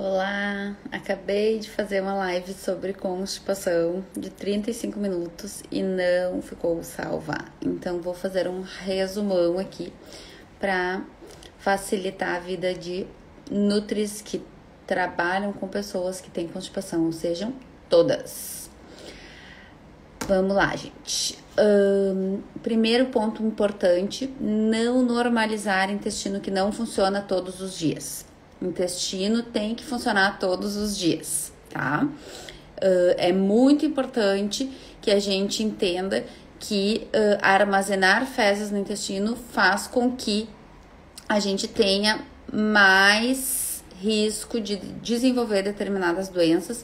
Olá, acabei de fazer uma live sobre constipação de 35 minutos e não ficou salva. Então vou fazer um resumão aqui para facilitar a vida de nutris que trabalham com pessoas que têm constipação, ou sejam, todas. Vamos lá, gente. Primeiro ponto importante, não normalizar intestino que não funciona todos os dias. Intestino tem que funcionar todos os dias, tá? É muito importante que a gente entenda que armazenar fezes no intestino faz com que a gente tenha mais risco de desenvolver determinadas doenças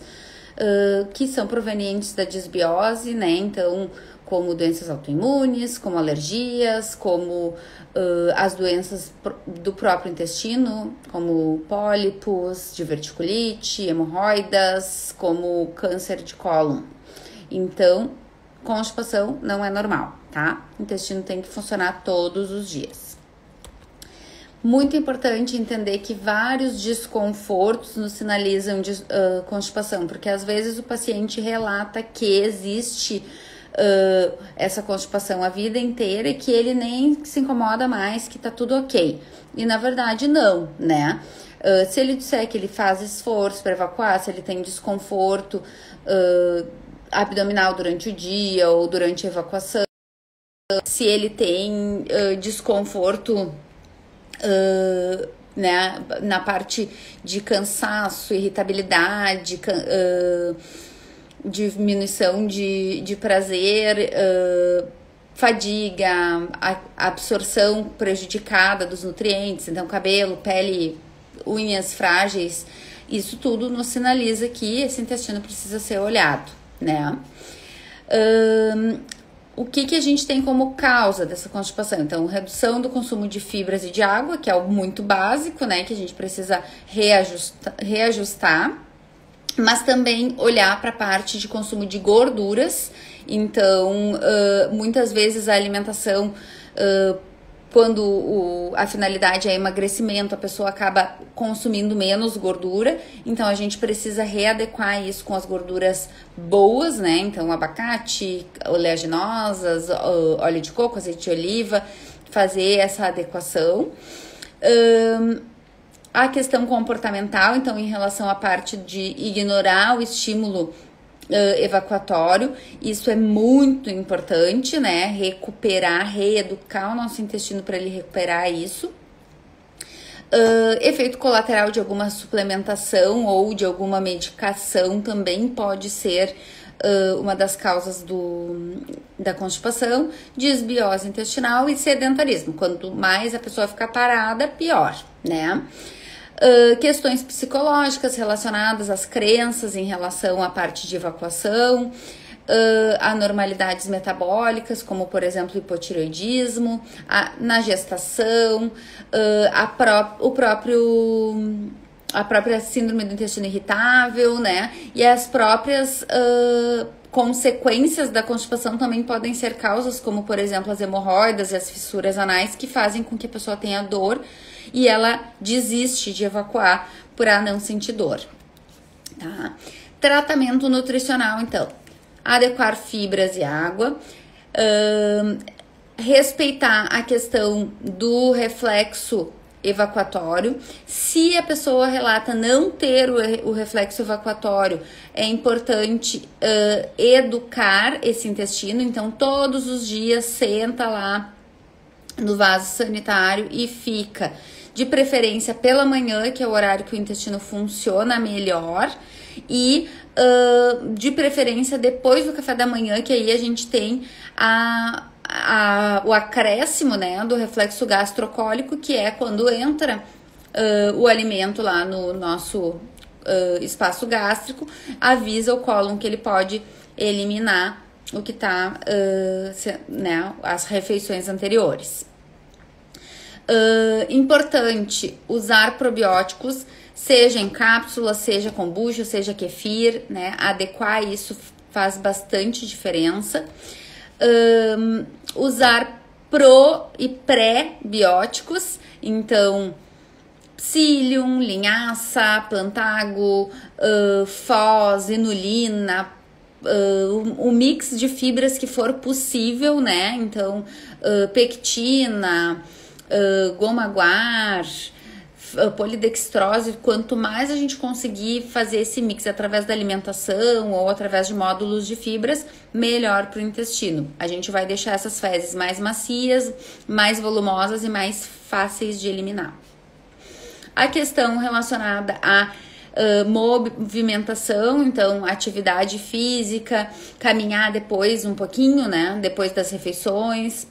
que são provenientes da disbiose, né? Então, como doenças autoimunes, como alergias, como as doenças do próprio intestino, como pólipos, diverticulite, hemorroidas, como câncer de cólon. Então, constipação não é normal, tá? O intestino tem que funcionar todos os dias. Muito importante entender que vários desconfortos nos sinalizam de constipação, porque às vezes o paciente relata que existe essa constipação a vida inteira e que ele nem se incomoda mais, que tá tudo ok. E na verdade não, né? Se ele disser que ele faz esforço para evacuar, se ele tem desconforto abdominal durante o dia ou durante a evacuação, se ele tem desconforto né, na parte de cansaço, irritabilidade, diminuição de prazer, fadiga, absorção prejudicada dos nutrientes, então cabelo, pele, unhas frágeis, isso tudo nos sinaliza que esse intestino precisa ser olhado, né? O que a gente tem como causa dessa constipação? Então, redução do consumo de fibras e de água, que é algo muito básico, né? Que a gente precisa reajustar. Mas também olhar para a parte de consumo de gorduras. Então, muitas vezes a alimentação, quando a finalidade é emagrecimento, a pessoa acaba consumindo menos gordura. Então, a gente precisa readequar isso com as gorduras boas, né? Então, abacate, oleaginosas, óleo de coco, azeite de oliva, fazer essa adequação. A questão comportamental, então, em relação à parte de ignorar o estímulo evacuatório, isso é muito importante, né? Recuperar, reeducar o nosso intestino para ele recuperar isso. Efeito colateral de alguma suplementação ou de alguma medicação também pode ser uma das causas da constipação, disbiose intestinal e sedentarismo. Quanto mais a pessoa ficar parada, pior, né? Questões psicológicas relacionadas às crenças em relação à parte de evacuação, anormalidades metabólicas, como por exemplo hipotireoidismo, na gestação, a própria síndrome do intestino irritável, né? E as próprias consequências da constipação também podem ser causas, como por exemplo as hemorroidas e as fissuras anais, que fazem com que a pessoa tenha dor e ela desiste de evacuar por não sentir dor. Tá? Tratamento nutricional, então. Adequar fibras e água. Respeitar a questão do reflexo evacuatório. Se a pessoa relata não ter o reflexo evacuatório, é importante educar esse intestino. Então, todos os dias, senta lá no vaso sanitário e fica, de preferência pela manhã, que é o horário que o intestino funciona melhor, e de preferência depois do café da manhã, que aí a gente tem o acréscimo, né, do reflexo gastrocólico, que é quando entra o alimento lá no nosso espaço gástrico, avisa o cólon que ele pode eliminar o que tá, né, as refeições anteriores. Importante usar probióticos, seja em cápsula, seja kombucha, seja kefir, né? Adequar isso faz bastante diferença. Usar pro e pré-bióticos, então psyllium, linhaça, plantago, foz, inulina, o mix de fibras que for possível, né? Então, pectina, goma guar, polidextrose. Quanto mais a gente conseguir fazer esse mix através da alimentação ou através de módulos de fibras, melhor para o intestino. A gente vai deixar essas fezes mais macias, mais volumosas e mais fáceis de eliminar. A questão relacionada a movimentação, então atividade física, caminhar depois um pouquinho, né? Depois das refeições,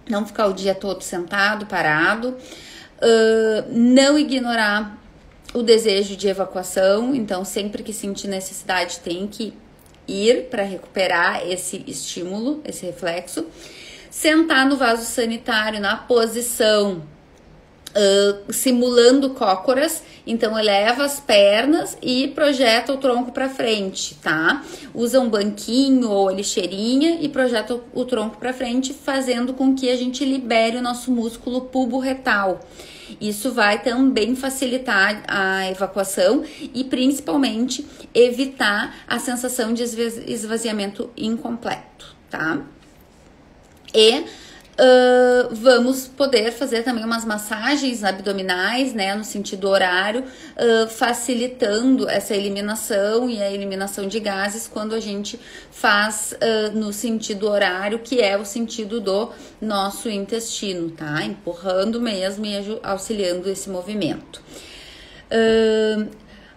não ficar o dia todo sentado, parado. Não ignorar o desejo de evacuação, então sempre que sentir necessidade tem que ir para recuperar esse estímulo, esse reflexo. Sentar no vaso sanitário na posição simulando cócoras, então eleva as pernas e projeta o tronco para frente, tá? Usa um banquinho ou a lixeirinha e projeta o tronco para frente, fazendo com que a gente libere o nosso músculo pubo-retal. Isso vai também facilitar a evacuação e principalmente evitar a sensação de esvaziamento incompleto, tá? E vamos poder fazer também umas massagens abdominais, né, no sentido horário, facilitando essa eliminação e a eliminação de gases quando a gente faz no sentido horário, que é o sentido do nosso intestino, tá? Empurrando mesmo e auxiliando esse movimento.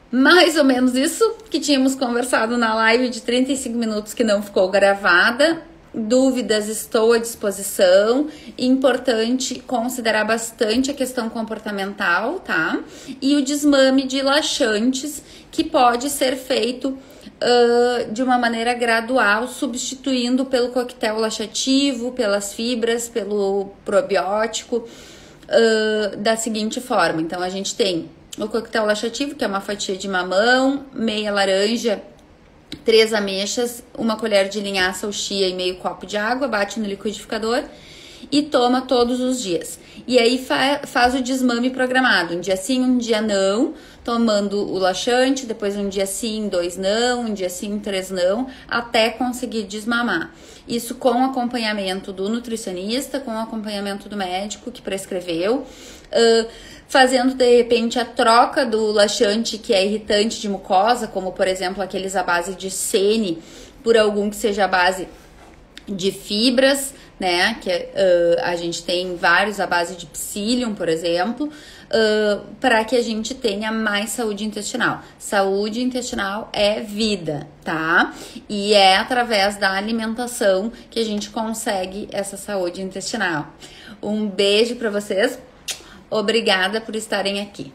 Mais ou menos isso que tínhamos conversado na live de 35 minutos que não ficou gravada. Dúvidas, estou à disposição. Importante considerar bastante a questão comportamental, tá? E o desmame de laxantes, que pode ser feito de uma maneira gradual, substituindo pelo coquetel laxativo, pelas fibras, pelo probiótico, da seguinte forma. Então, a gente tem o coquetel laxativo, que é uma fatia de mamão, meia laranja, 3 ameixas, 1 colher de linhaça ou chia e meio copo de água, bate no liquidificador e toma todos os dias. E aí faz o desmame programado, um dia sim, um dia não, tomando o laxante, depois um dia sim, 2 não, um dia sim, 3 não, até conseguir desmamar. Isso com acompanhamento do nutricionista, com acompanhamento do médico que prescreveu, fazendo de repente a troca do laxante que é irritante de mucosa, como por exemplo aqueles à base de sene, por algum que seja à base de fibras, né? Que a gente tem vários à base de psyllium, por exemplo, para que a gente tenha mais saúde intestinal. Saúde intestinal é vida, tá? E é através da alimentação que a gente consegue essa saúde intestinal. Um beijo para vocês. Obrigada por estarem aqui.